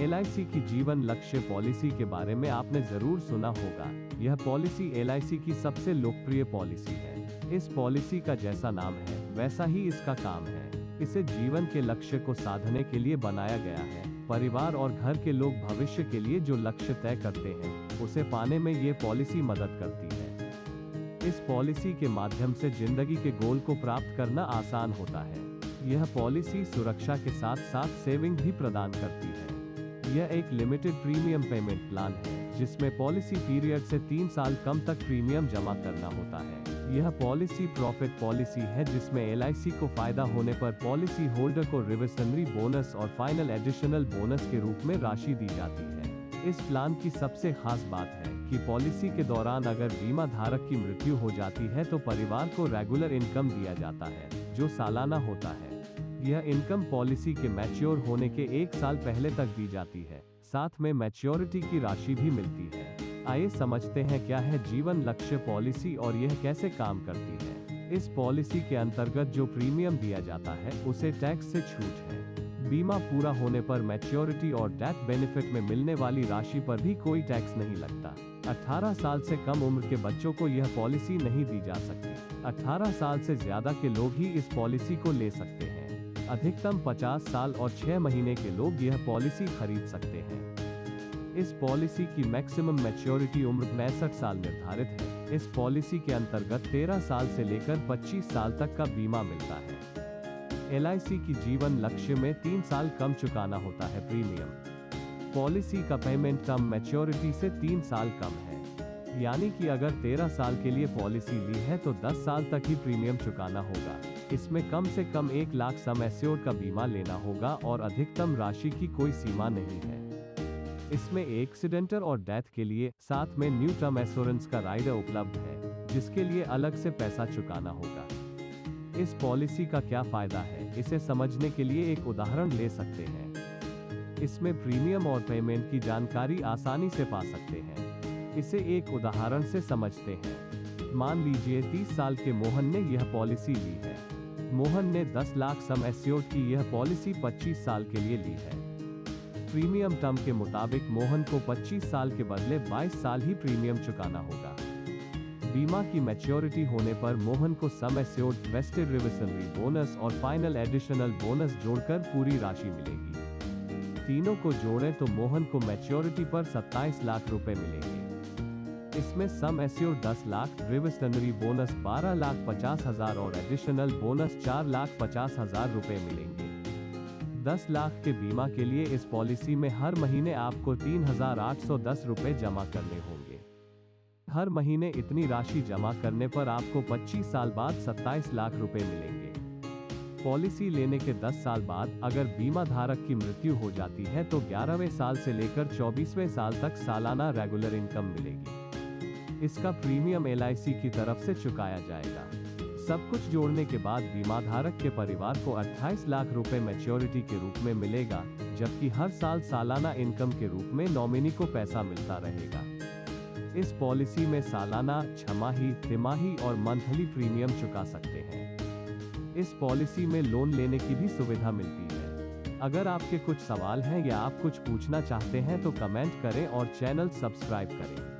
LIC की जीवन लक्ष्य पॉलिसी के बारे में आपने जरूर सुना होगा। यह पॉलिसी एलआईसी की सबसे लोकप्रिय पॉलिसी है। इस पॉलिसी का जैसा नाम है वैसा ही इसका काम है। इसे जीवन के लक्ष्य को साधने के लिए बनाया गया है। परिवार और घर के लोग भविष्य के लिए जो लक्ष्य तय करते हैं उसे पाने में ये पॉलिसी मदद करती है। इस पॉलिसी के माध्यम से जिंदगी के गोल को प्राप्त करना आसान होता है। यह पॉलिसी सुरक्षा के साथ साथ सेविंग भी प्रदान करती है। यह एक लिमिटेड प्रीमियम पेमेंट प्लान है जिसमें पॉलिसी पीरियड से 3 साल कम तक प्रीमियम जमा करना होता है। यह पॉलिसी प्रॉफिट पॉलिसी है जिसमें एलआईसी को फायदा होने पर पॉलिसी होल्डर को रिवर्सनरी बोनस और फाइनल एडिशनल बोनस के रूप में राशि दी जाती है। इस प्लान की सबसे खास बात है कि पॉलिसी के दौरान अगर बीमा धारक की मृत्यु हो जाती है तो परिवार को रेगुलर इनकम दिया जाता है जो सालाना होता है। यह इनकम पॉलिसी के मैच्योर होने के 1 साल पहले तक दी जाती है। साथ में मैच्योरिटी की राशि भी मिलती है। आइए समझते हैं क्या है जीवन लक्ष्य पॉलिसी और यह कैसे काम करती है। इस पॉलिसी के अंतर्गत जो प्रीमियम दिया जाता है उसे टैक्स से छूट है। बीमा पूरा होने पर मैच्योरिटी और डेथ बेनिफिट में मिलने वाली राशि पर भी कोई टैक्स नहीं लगता। 18 साल से कम उम्र के बच्चों को यह पॉलिसी नहीं दी जा सकती। 18 साल से ज्यादा के लोग ही इस पॉलिसी को ले सकते हैं। अधिकतम 50 साल और 6 महीने के लोग यह पॉलिसी खरीद सकते हैं। इस पॉलिसी की मैक्सिमम मैच्योरिटी उम्र 65 साल निर्धारित है। इस पॉलिसी के अंतर्गत 13 साल से लेकर 25 साल तक का बीमा मिलता है। एलआईसी की जीवन लक्ष्य में 3 साल कम चुकाना होता है प्रीमियम। पॉलिसी का पेमेंट टर्म मैच्योरिटी से 3 साल कम है, यानी कि अगर 13 साल के लिए पॉलिसी ली है तो 10 साल तक ही प्रीमियम चुकाना होगा। इसमें कम से कम 1 लाख सम एश्योर्ड का बीमा लेना होगा और अधिकतम राशि की कोई सीमा नहीं है। इसमें एक्सीडेंटल और डेथ के लिए साथ में न्यू टर्म एश्योरेंस का राइडर उपलब्ध है जिसके लिए अलग से पैसा चुकाना होगा। इस पॉलिसी का क्या फायदा है इसे समझने के लिए एक उदाहरण ले सकते हैं। इसमें प्रीमियम और पेमेंट की जानकारी आसानी से पा सकते हैं। इसे एक उदाहरण से समझते हैं। मान लीजिए 30 साल के मोहन ने यह पॉलिसी ली है। मोहन ने 10 लाख सम एश्योर्ड की यह पॉलिसी 25 साल के लिए ली है। प्रीमियम टर्म के मुताबिक मोहन को 25 साल के बदले 22 साल ही प्रीमियम चुकाना होगा। बीमा की मैच्योरिटी होने पर मोहन को sum assured, vested reversionary bonus और फाइनल एडिशनल बोनस जोड़कर पूरी राशि मिलेगी। तीनों को जोड़ें तो मोहन को मैच्योरिटी पर 27 लाख रुपए मिलेंगे। इसमें sum assured 10 lakh, reversionary bonus 12,50,000 और एडिशनल बोनस 4,50,000 रुपए मिलेंगे। 10 लाख के बीमा के लिए इस पॉलिसी में हर महीने आपको 3,810 रुपए जमा करने होंगे। हर महीने इतनी राशि जमा करने पर आपको 25 साल बाद 27 लाख रुपए मिलेंगे। पॉलिसी लेने के 10 साल बाद अगर बीमा धारक की मृत्यु हो जाती है तो 11वें साल से लेकर 24वें साल तक सालाना रेगुलर इनकम मिलेगी। इसका प्रीमियम एलआईसी की तरफ से चुकाया जाएगा। सब कुछ जोड़ने के बाद बीमा धारक के परिवार को 28 लाख रुपए मैच्योरिटी के रूप में मिलेगा, जबकि हर साल सालाना इनकम के रूप में नॉमिनी को पैसा मिलता रहेगा। इस पॉलिसी में सालाना, छमाही, तिमाही और मंथली प्रीमियम चुका सकते हैं। इस पॉलिसी में लोन लेने की भी सुविधा मिलती है। अगर आपके कुछ सवाल हैं या आप कुछ पूछना चाहते हैं तो कमेंट करें और चैनल सब्सक्राइब करें।